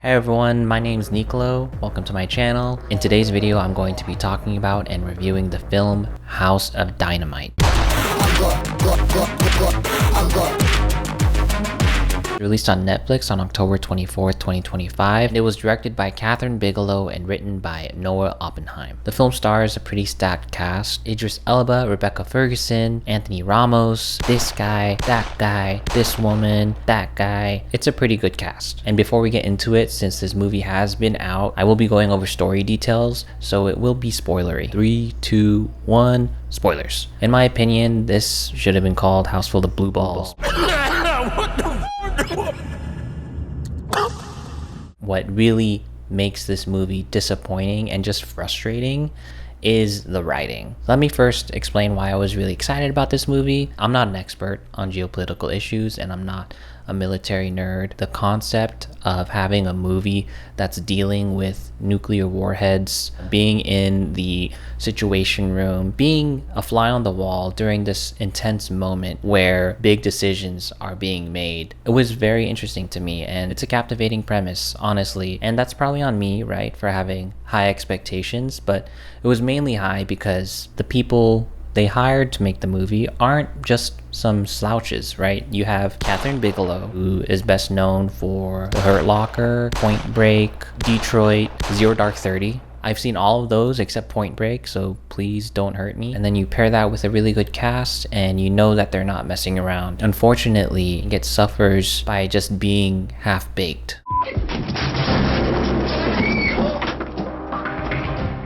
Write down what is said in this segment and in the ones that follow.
Hey everyone, my name is Nicolo. Welcome to my channel. In today's video, I'm going to be talking about and reviewing the film House of Dynamite. Released on Netflix on October 24th, 2025. It was directed by Kathryn Bigelow and written by Noah Oppenheim. The film stars a pretty stacked cast: Idris Elba, Rebecca Ferguson, Anthony Ramos, this guy, that guy, this woman, that guy. It's a pretty good cast. And before we get into it, since this movie has been out, I will be going over story details, so it will be spoilery. 3, 2, 1, spoilers. In my opinion, this should have been called House Full of Blue Balls. What really makes this movie disappointing and just frustrating is the writing. Let me first explain why I was really excited about this movie. I'm not an expert on geopolitical issues and I'm not a military nerd. The concept of having a movie that's dealing with nuclear warheads, being in the situation room, being a fly on the wall during this intense moment where big decisions are being made, it was very interesting to me, and it's a captivating premise, honestly. And that's probably on me, right, for having high expectations, but it was mainly high because the people they hired to make the movie aren't just some slouches, right? You have Kathryn Bigelow, who is best known for The Hurt Locker, Point Break, Detroit, Zero Dark 30. I've seen all of those except Point Break, so please don't hurt me. And then you pair that with a really good cast and you know that they're not messing around. Unfortunately, it suffers by just being half-baked.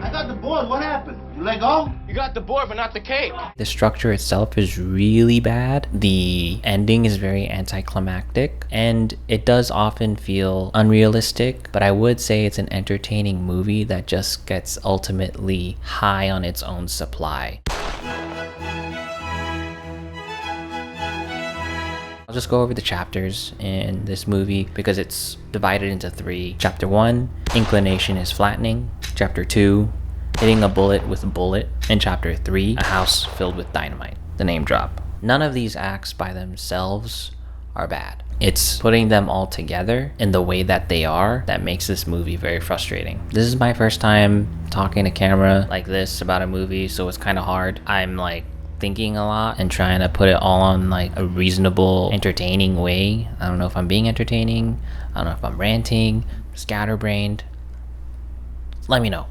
I got the board, what happened? You let go? You got the board, but not the cake. The structure itself is really bad. The ending is very anticlimactic, and it does often feel unrealistic, but I would say it's an entertaining movie that just gets ultimately high on its own supply. I'll just go over the chapters in this movie because it's divided into 3. Chapter 1, inclination is flattening. Chapter 2, hitting a bullet with a bullet. And chapter 3, a house filled with dynamite. The name drop. None of these acts by themselves are bad. It's putting them all together in the way that they are that makes this movie very frustrating. This is my first time talking to camera like this about a movie, so it's kind of hard. I'm like thinking a lot and trying to put it all on like a reasonable, entertaining way. I don't know if I'm being entertaining. I don't know if I'm ranting, scatterbrained. Let me know.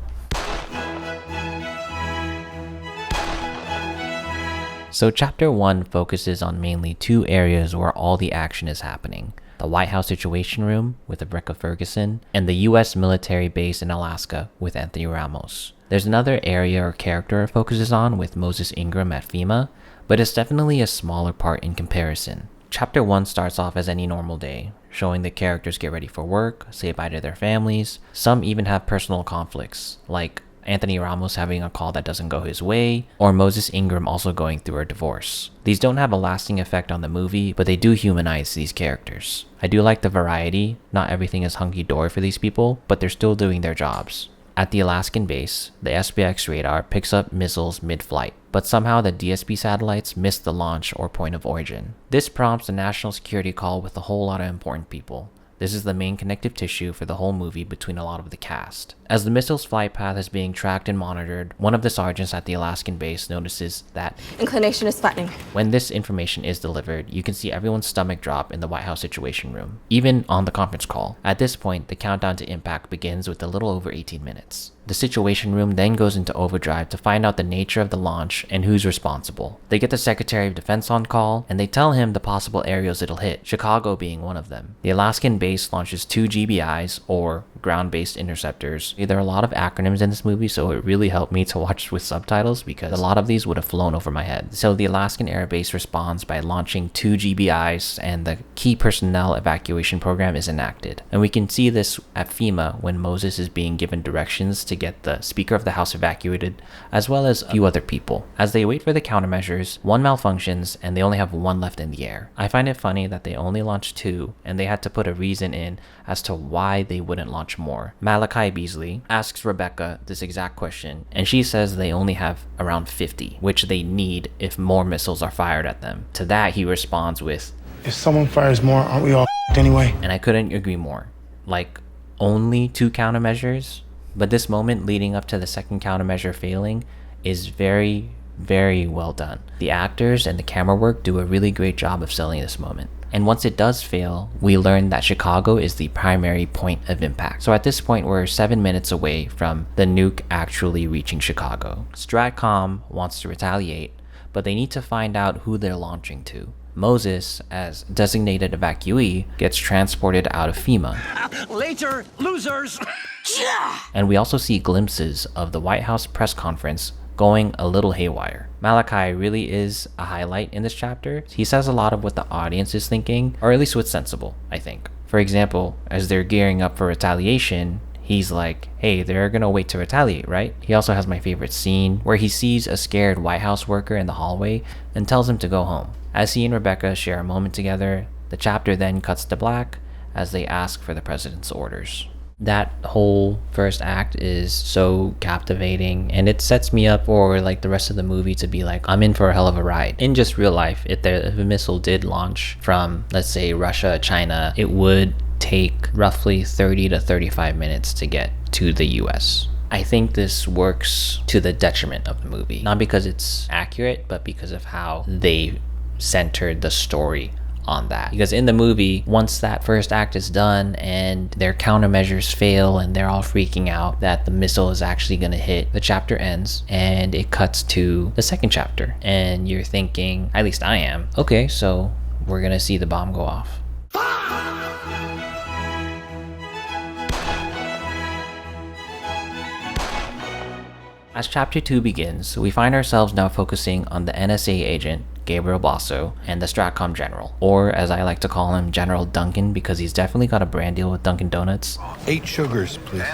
So chapter 1 focuses on mainly 2 areas where all the action is happening: the White House Situation Room with Rebecca Ferguson and the US military base in Alaska with Anthony Ramos. There's another area or character it focuses on with Moses Ingram at FEMA, but it's definitely a smaller part in comparison. Chapter 1 starts off as any normal day, showing the characters get ready for work, say bye to their families. Some even have personal conflicts, like Anthony Ramos having a call that doesn't go his way, or Moses Ingram also going through a divorce. These don't have a lasting effect on the movie, but they do humanize these characters. I do like the variety. Not everything is hunky-dory for these people, but they're still doing their jobs. At the Alaskan base, the SPX radar picks up missiles mid-flight, but somehow the DSP satellites miss the launch or point of origin. This prompts a national security call with a whole lot of important people. This is the main connective tissue for the whole movie between a lot of the cast. As the missile's flight path is being tracked and monitored, one of the sergeants at the Alaskan base notices that inclination is flattening. When this information is delivered, you can see everyone's stomach drop in the White House Situation Room, even on the conference call. At this point, the countdown to impact begins with a little over 18 minutes. The Situation Room then goes into overdrive to find out the nature of the launch and who's responsible. They get the Secretary of Defense on call, and they tell him the possible areas it'll hit, Chicago being one of them. The Alaskan base launches 2 GBIs, or ground-based interceptors. There are a lot of acronyms in this movie, so it really helped me to watch with subtitles because a lot of these would have flown over my head. So the Alaskan Air Base responds by launching 2 GBIs, and the key personnel evacuation program is enacted. And we can see this at FEMA when Moses is being given directions to get the Speaker of the House evacuated, as well as a few other people. As they wait for the countermeasures, one malfunctions and they only have 1 left in the air. I find it funny that they only launched 2 and they had to put a reason in as to why they wouldn't launch more. Malachi Beasley asks Rebecca this exact question, and she says they only have around 50, which they need if more missiles are fired at them. To that he responds with, "If someone fires more, aren't we all anyway?" And I couldn't agree more. Like, only 2 countermeasures, but this moment leading up to the second countermeasure failing is very, very well done. The actors and the camera work do a really great job of selling this moment. And once it does fail, we learn that Chicago is the primary point of impact. So at this point, we're 7 minutes away from the nuke actually reaching Chicago. Stratcom wants to retaliate, but they need to find out who they're launching to. Moses, as designated evacuee, gets transported out of FEMA. Later, losers! And we also see glimpses of the White House press conference going a little haywire. Malachi really is a highlight in this chapter. He says a lot of what the audience is thinking, or at least what's sensible, I think. For example, as they're gearing up for retaliation, he's like, hey, they're gonna wait to retaliate, right? He also has my favorite scene where he sees a scared White House worker in the hallway and tells him to go home. As he and Rebecca share a moment together, the chapter then cuts to black as they ask for the president's orders. That whole first act is so captivating, and it sets me up for like the rest of the movie to be like, I'm in for a hell of a ride. In just real life, if a missile did launch from, let's say, Russia, China, it would take roughly 30 to 35 minutes to get to the US. I think this works to the detriment of the movie. Not because it's accurate, but because of how they centered the story on that. Because in the movie, once that first act is done and their countermeasures fail and they're all freaking out that the missile is actually going to hit, the chapter ends and it cuts to the second chapter. And you're thinking, at least I am, okay, so we're going to see the bomb go off. As chapter 2 begins, we find ourselves now focusing on the NSA agent, Gabriel Basso, and the Stratcom general, or as I like to call him, General Duncan, because he's definitely got a brand deal with Dunkin' Donuts. 8 sugars, please.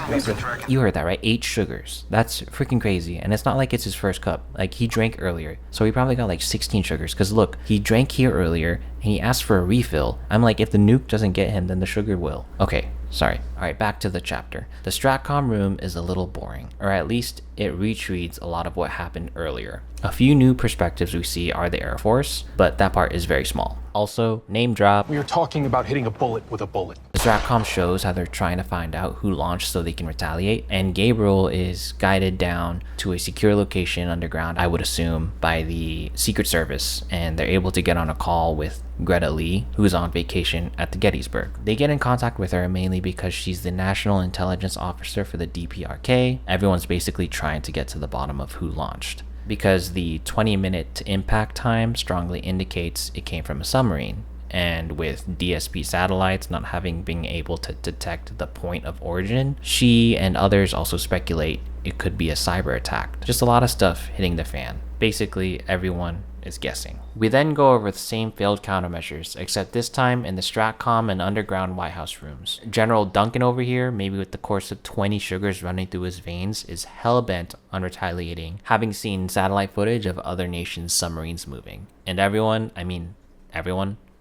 You heard that, right? 8 sugars. That's freaking crazy. And it's not like it's his first cup. Like, he drank earlier, so he probably got like 16 sugars. Because look, he drank here earlier, and he asked for a refill. I'm like, if the nuke doesn't get him, then the sugar will. Okay, sorry. Alright, back to the chapter. The Stratcom room is a little boring, or at least it retreats a lot of what happened earlier. A few new perspectives we see are the Air Force, but that part is very small. Also, name drop. We are talking about hitting a bullet with a bullet. The Stratcom shows how they're trying to find out who launched so they can retaliate, and Gabriel is guided down to a secure location underground, I would assume, by the Secret Service, and they're able to get on a call with Greta Lee, who's on vacation at the Gettysburg. They get in contact with her mainly because she's the National Intelligence Officer for the DPRK. Everyone's basically trying to get to the bottom of who launched, because the 20-minute impact time strongly indicates it came from a submarine. And with DSP satellites not having been able to detect the point of origin, she and others also speculate it could be a cyber attack. Just a lot of stuff hitting the fan. Basically, everyone is guessing. We then go over the same failed countermeasures, except this time in the Stratcom and underground White House rooms. General Duncan over here, maybe with the course of 20 sugars running through his veins, is hell-bent on retaliating, having seen satellite footage of other nations' submarines moving. And everyone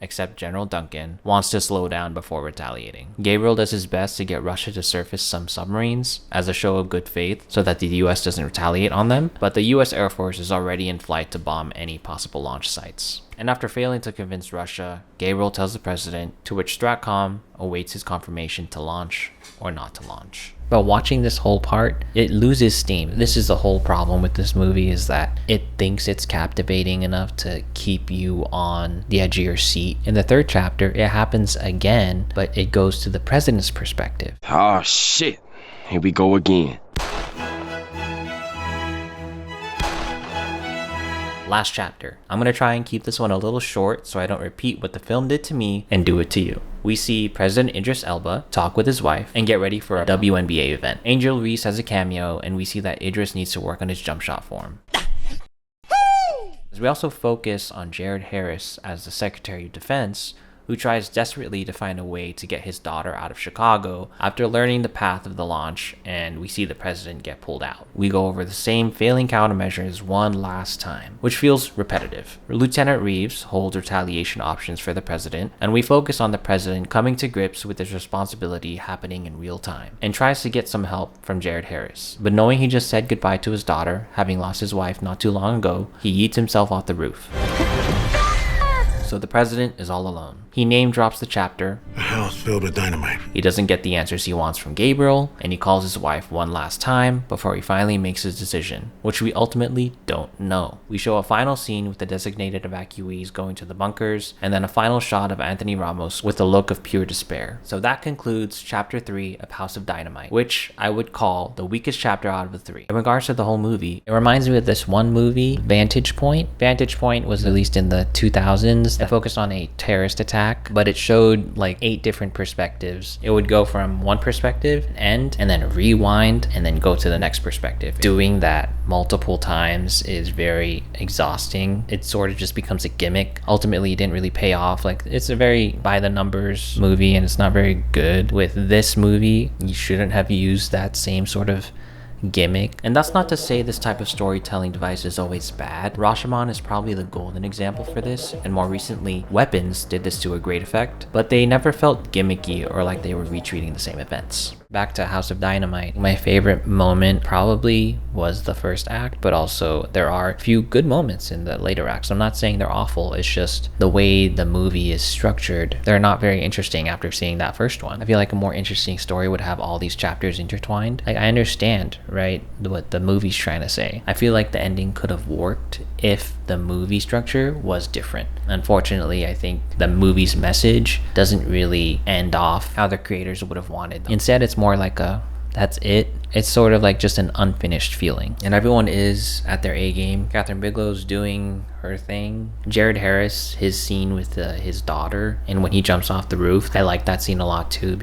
except General Duncan, wants to slow down before retaliating. Gabriel does his best to get Russia to surface some submarines as a show of good faith so that the US doesn't retaliate on them, but the US Air Force is already in flight to bomb any possible launch sites. And after failing to convince Russia, Gabriel tells the president, to which Stratcom awaits his confirmation to launch or not to launch. But watching this whole part, it loses steam. This is the whole problem with this movie, is that it thinks it's captivating enough to keep you on the edge of your seat. In the third chapter, it happens again, but it goes to the president's perspective. Oh shit, here we go again. Last chapter. I'm going to try and keep this one a little short so I don't repeat what the film did to me and do it to you. We see President Idris Elba talk with his wife and get ready for a WNBA event. Angel Reese has a cameo, and we see that Idris needs to work on his jump shot form. We also focus on Jared Harris as the Secretary of Defense, who tries desperately to find a way to get his daughter out of Chicago after learning the path of the launch, and we see the president get pulled out. We go over the same failing countermeasures one last time, which feels repetitive. Lieutenant Reeves holds retaliation options for the president, and we focus on the president coming to grips with his responsibility happening in real time, and tries to get some help from Jared Harris. But knowing he just said goodbye to his daughter, having lost his wife not too long ago, he yeets himself off the roof. So the president is all alone. He name drops the chapter. A house filled with dynamite. He doesn't get the answers he wants from Gabriel, and he calls his wife one last time before he finally makes his decision, which we ultimately don't know. We show a final scene with the designated evacuees going to the bunkers, and then a final shot of Anthony Ramos with a look of pure despair. So that concludes chapter 3 of House of Dynamite, which I would call the weakest chapter out of the 3. In regards to the whole movie, it reminds me of this one movie, Vantage Point. Vantage Point was released in the 2000s. It focused on a terrorist attack, but it showed like 8 different perspectives. It would go from one perspective, end, and then rewind, and then go to the next perspective. Doing that multiple times is very exhausting. It sort of just becomes a gimmick. Ultimately, it didn't really pay off. Like, it's a very by the numbers movie, and it's not very good. With this movie, you shouldn't have used that same sort of gimmick. And that's not to say this type of storytelling device is always bad. Rashomon is probably the golden example for this, and more recently, Weapons did this to a great effect, but they never felt gimmicky or like they were retreating the same events. Back to House of Dynamite, my favorite moment probably was the first act, but also there are a few good moments in the later acts. I'm not saying they're awful, it's just the way the movie is structured, they're not very interesting after seeing that first one. I feel like a more interesting story would have all these chapters intertwined. Like, I understand, right, what the movie's trying to say. I feel like the ending could have worked if the movie structure was different. Unfortunately, I think the movie's message doesn't really end off how the creators would have wanted. Instead, it's more like a that's it. It's sort of like just an unfinished feeling. And everyone is at their A game. Kathryn Bigelow's doing her thing. Jared Harris, his scene with his daughter, and when he jumps off the roof, I like that scene a lot too.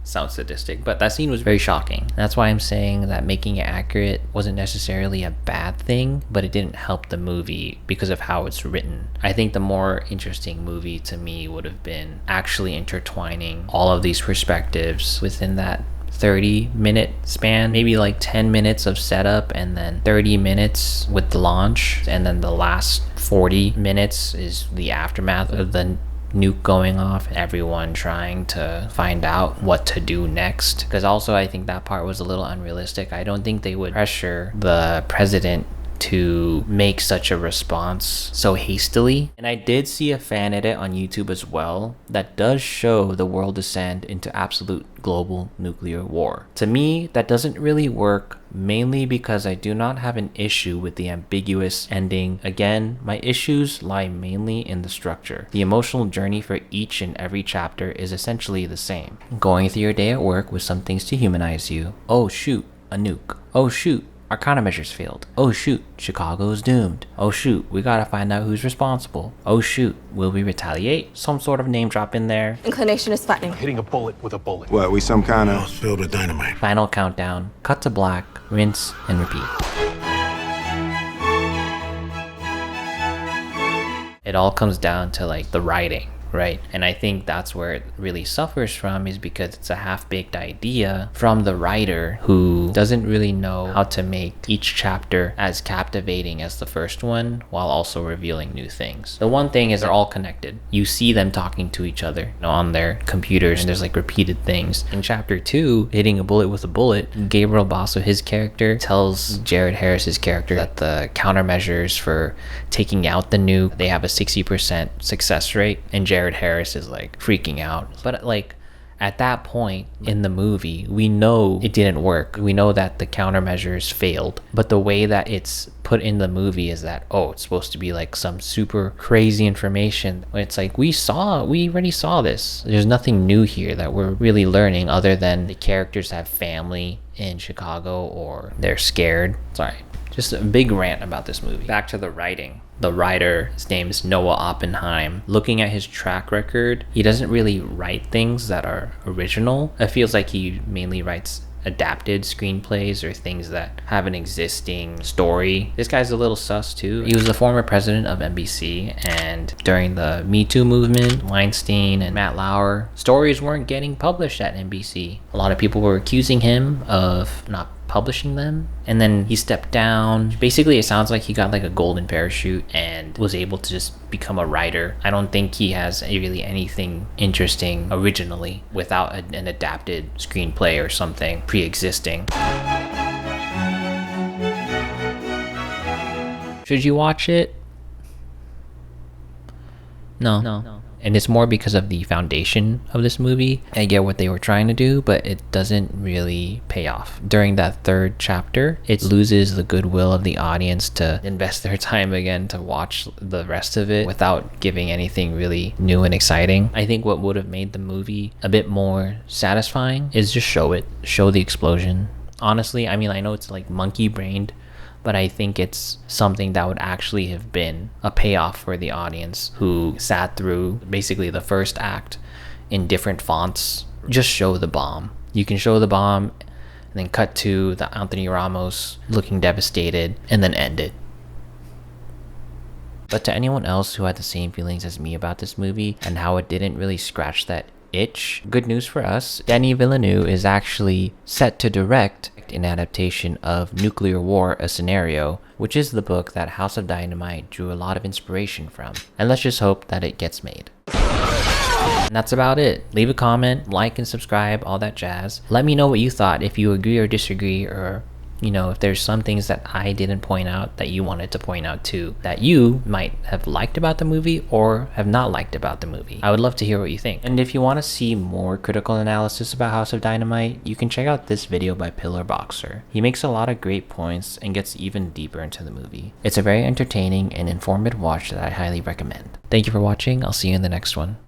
Sounds sadistic, but that scene was very shocking. That's why I'm saying that making it accurate wasn't necessarily a bad thing, but it didn't help the movie because of how it's written. I think the more interesting movie to me would have been actually intertwining all of these perspectives within that 30-minute span, maybe like 10 minutes of setup and then 30 minutes with the launch, and then the last 40 minutes is the aftermath of the nuke going off, everyone trying to find out what to do next. Because also I think that part was a little unrealistic. I don't think they would pressure the president to make such a response so hastily. And I did see a fan edit on YouTube as well that does show the world descend into absolute global nuclear war. To me, that doesn't really work, mainly because I do not have an issue with the ambiguous ending. Again, my issues lie mainly in the structure. The emotional journey for each and every chapter is essentially the same. Going through your day at work with some things to humanize you. Oh shoot, a nuke. Oh shoot, our countermeasures failed. Oh shoot, Chicago's doomed. Oh shoot, we gotta find out who's responsible. Oh shoot, will we retaliate? Some sort of name drop in there. Inclination is flattening. Hitting a bullet with a bullet. What, we some kind of... House filled with dynamite. Final countdown, cut to black, rinse and repeat. It all comes down to like the writing, right? And I think that's where it really suffers from, is because it's a half-baked idea from the writer who doesn't really know how to make each chapter as captivating as the first one while also revealing new things. The one thing is they're all connected. You see them talking to each other, you know, on their computers, and there's like repeated things. In chapter 2, hitting a bullet with a bullet, Gabriel Basso, his character, tells Jared Harris's character that the countermeasures for taking out the nuke, they have a 60% success rate, and Jared Harris is like freaking out. But like at that point in the movie, we know it didn't work. We know that the countermeasures failed, but the way that it's put in the movie is that, oh, it's supposed to be like some super crazy information. It's like we already saw this. There's nothing new here that we're really learning, other than the characters have family in Chicago or they're scared. Sorry, just a big rant about this movie. Back to the writing. The writer, his name is Noah Oppenheim. Looking at his track record, he doesn't really write things that are original. It feels like he mainly writes adapted screenplays or things that have an existing story. This guy's a little sus too. He was the former president of NBC, and during the Me Too movement, Weinstein and Matt Lauer, stories weren't getting published at NBC. A lot of people were accusing him of not publishing them, and then he stepped down. Basically, it sounds like he got like a golden parachute and was able to just become a writer. I don't think he has really anything interesting originally without an adapted screenplay or something pre-existing. Should you watch it? No. And it's more because of the foundation of this movie. I get what they were trying to do, but it doesn't really pay off. During that third chapter, it loses the goodwill of the audience to invest their time again to watch the rest of it without giving anything really new and exciting. I think what would have made the movie a bit more satisfying is just show the explosion. Honestly, I mean, I know it's like monkey brained, but I think it's something that would actually have been a payoff for the audience who sat through basically the first act in different fonts. Just show the bomb. You can show the bomb and then cut to the Anthony Ramos looking devastated and then end it. But to anyone else who had the same feelings as me about this movie and how it didn't really scratch that itch, good news for us. Denis Villeneuve is actually set to direct an adaptation of Nuclear War: A Scenario, which is the book that House of Dynamite drew a lot of inspiration from. And let's just hope that it gets made. And that's about it. Leave a comment, like and subscribe, all that jazz. Let me know what you thought, if you agree or disagree, or if there's some things that I didn't point out that you wanted to point out too, that you might have liked about the movie or have not liked about the movie. I would love to hear what you think. And if you want to see more critical analysis about House of Dynamite, you can check out this video by Pillar Boxer. He makes a lot of great points and gets even deeper into the movie. It's a very entertaining and informative watch that I highly recommend. Thank you for watching. I'll see you in the next one.